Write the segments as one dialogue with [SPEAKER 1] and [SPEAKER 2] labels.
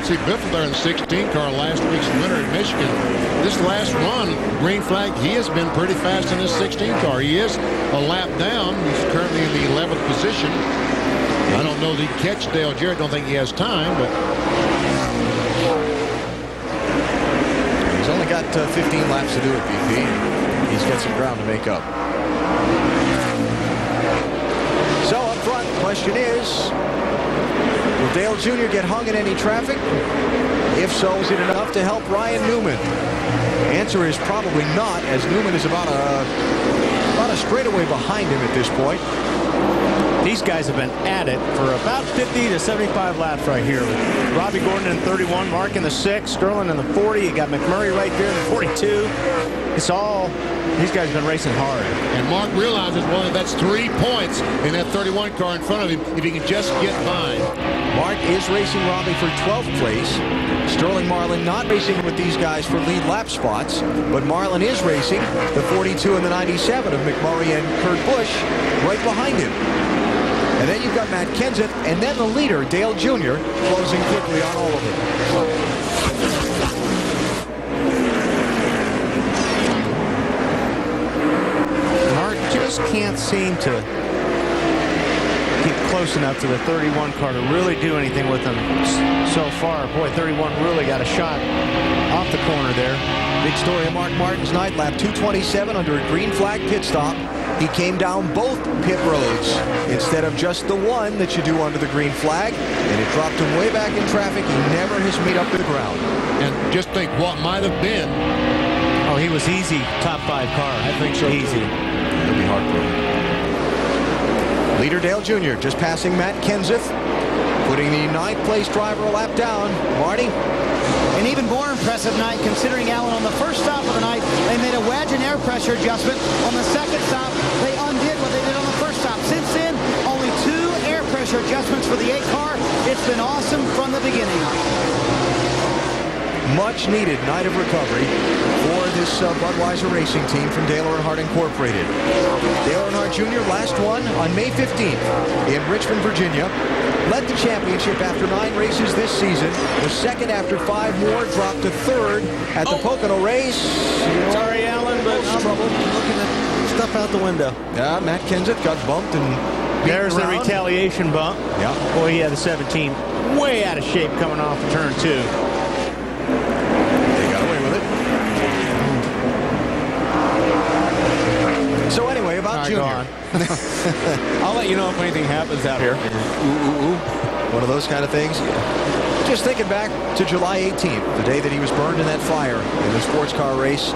[SPEAKER 1] Quincy Biffle there in the 16 car last week's winner in Michigan. This last run, green flag, he has been pretty fast in this 16 car. He is a lap down. He's currently in the 11th position. I don't know that he can catch Dale Jarrett. Don't think he has time, but
[SPEAKER 2] he's only got 15 laps to do it, BP. He's got some ground to make up. So up front, question is, will Dale Jr. get hung in any traffic? If so, is it enough to help Ryan Newman? The answer is probably not, as Newman is about a straightaway behind him at this point.
[SPEAKER 3] These guys have been at it for about 50 to 75 laps right here. With Robbie Gordon in 31, Mark in the 6, Sterling in the 40. You got McMurray right there in the 42. It's all, these guys have been racing hard.
[SPEAKER 1] And Mark realizes, well, that's 3 points in that 31 car in front of him if he can just get by.
[SPEAKER 2] Mark is racing Robbie for 12th place. Sterling Marlin not racing with these guys for lead lap spots, but Marlin is racing the 42 and the 97 of McMurray and Kurt Busch right behind him. And then you've got Matt Kenseth, and then the leader, Dale Jr., closing quickly on all of them.
[SPEAKER 3] Mark just can't seem to get close enough to the 31 car to really do anything with him so far. Boy, 31 really got a shot off the corner there.
[SPEAKER 2] Big story of Mark Martin's night, lap 227 under a green flag pit stop. He came down both pit roads instead of just the one that you do under the green flag, and it dropped him way back in traffic. He never has made up to the ground.
[SPEAKER 1] And just think what might have been.
[SPEAKER 3] Oh, he was easy top 5 car.
[SPEAKER 1] I think so.
[SPEAKER 3] Easy.
[SPEAKER 2] He'll be heartbroken. Leader Dale Jr. just passing Matt Kenseth, putting the 9th place driver a lap down. Marty?
[SPEAKER 4] An even more impressive night, considering, Alan, on the first stop of the night, they made a wedge and air pressure adjustment. On the second stop, they undid what they did on the first stop. Since then, only 2 air pressure adjustments for the 8 car. It's been awesome from the beginning.
[SPEAKER 2] Much needed night of recovery for this Budweiser racing team from Dale Earnhardt Incorporated. Dale Earnhardt Jr. last one on May 15th in Richmond, Virginia. Led the championship after 9 races this season. Was second after 5 more. Dropped to 3rd at the Pocono race.
[SPEAKER 3] Sorry, Alan, but I'm looking at stuff out the window.
[SPEAKER 2] Yeah, Matt Kenseth got bumped and
[SPEAKER 3] there's the retaliation bump.
[SPEAKER 2] Yeah.
[SPEAKER 3] Boy, he had the 17 way out of shape coming off of turn 2.
[SPEAKER 2] They got away with it. So anyway, about Junior.
[SPEAKER 3] I'll let you know if anything happens out here.
[SPEAKER 2] One of those kind of things. Just thinking back to July 18th, the day that he was burned in that fire in the sports car race,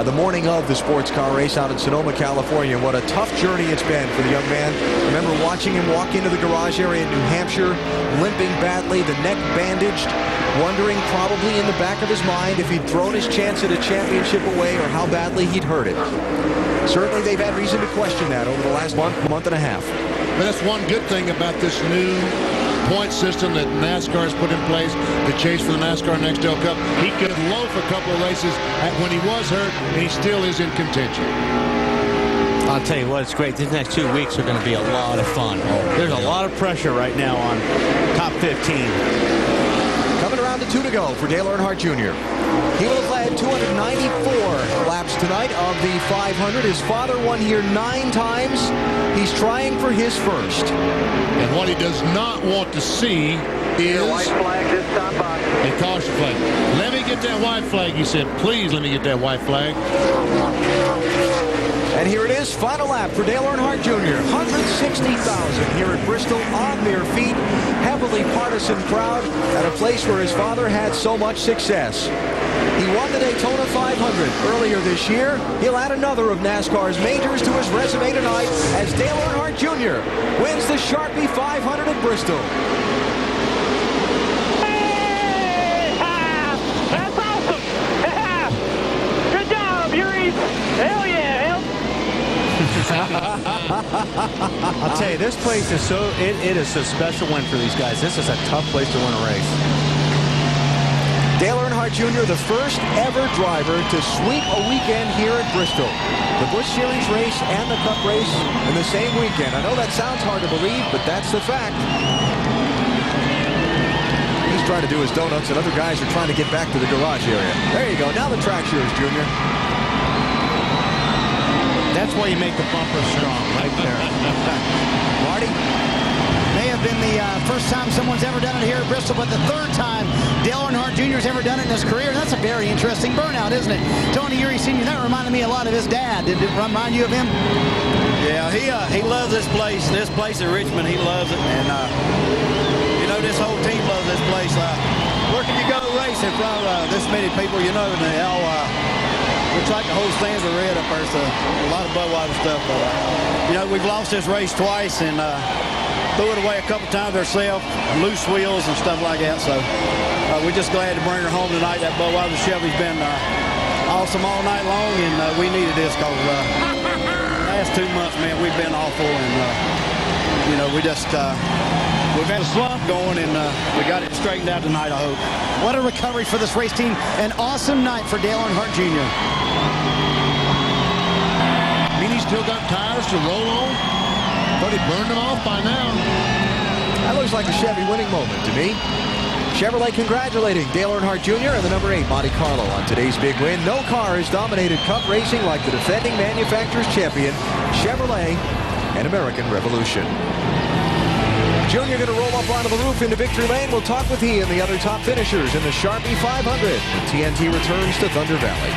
[SPEAKER 2] the morning of the sports car race out in Sonoma, California. What a tough journey it's been for the young man. I remember watching him walk into the garage area in New Hampshire, limping badly, the neck bandaged, wondering probably in the back of his mind if he'd thrown his chance at a championship away or how badly he'd hurt it. Certainly they've had reason to question that over the last month and a half.
[SPEAKER 1] But that's one good thing about this new point system that NASCAR has put in place to chase for the NASCAR Nextel Cup. He could loaf a couple of races when he was hurt, and he still is in contention.
[SPEAKER 3] I'll tell you what, it's great. These next 2 weeks are going to be a lot of fun. There's a lot of pressure right now on top 15.
[SPEAKER 2] Coming around to 2 to go for Dale Earnhardt Jr. He will have led 294 laps tonight of the 500. His father won here 9 times. He's trying for his first.
[SPEAKER 1] And what he does not want to see is
[SPEAKER 5] white flag this time by.
[SPEAKER 1] A caution flag. Let me get that white flag, he said. Please let me get that white flag.
[SPEAKER 2] And here it is, final lap for Dale Earnhardt Jr. 160,000 here at Bristol on their feet. Heavily partisan crowd at a place where his father had so much success. He won the Daytona 500 earlier this year. He'll add another of NASCAR's majors to his resume tonight as Dale Earnhardt Jr. wins the Sharpie 500 at Bristol.
[SPEAKER 5] Hey! That's awesome! Good job, Yuri! Hell yeah!
[SPEAKER 3] I'll tell you, this place is it is a special win for these guys. This is a tough place to win a race.
[SPEAKER 2] Dale Earnhardt Jr., the first ever driver to sweep a weekend here at Bristol. The Busch Series race and the Cup race in the same weekend. I know that sounds hard to believe, but that's the fact. He's trying to do his donuts, and other guys are trying to get back to the garage area. There you go. Now the track's yours, Junior.
[SPEAKER 3] That's why you make the bumper strong, right there.
[SPEAKER 2] Marty?
[SPEAKER 4] May have been the first time someone's ever done it here at Bristol, but the third time Dale Earnhardt Jr.'s ever done it in his career. That's a very interesting burnout, isn't it? Tony Eury Sr., that reminded me a lot of his dad. Did it remind you of him?
[SPEAKER 6] Yeah, he loves this place. This place in Richmond, he loves it. And, you know, this whole team loves this place. Where can you go race in front of this many people, you know, and they all, looks like the whole stands are red up there, so a lot of Budweiser stuff. But, you know, we've lost this race twice and threw it away a couple times ourselves, loose wheels and stuff like that. So we're just glad to bring her home tonight. That Budweiser Chevy's been awesome all night long, and we needed this because last 2 months, man, we've been awful, and you know, we just we've had a slump going, and we got it straightened out tonight, I hope.
[SPEAKER 4] What a recovery for this race team. An awesome night for Dale Earnhardt Jr.
[SPEAKER 1] I mean, he's still got tires to roll on. But he burned them off by now.
[SPEAKER 2] That looks like a Chevy winning moment to me. Chevrolet congratulating Dale Earnhardt Jr. and the number 8 Monte Carlo on today's big win. No car has dominated Cup racing like the defending manufacturers champion, Chevrolet and American Revolution. Junior going to roll up onto the roof into victory lane. We'll talk with he and the other top finishers in the Sharpie 500 when TNT returns to Thunder Valley.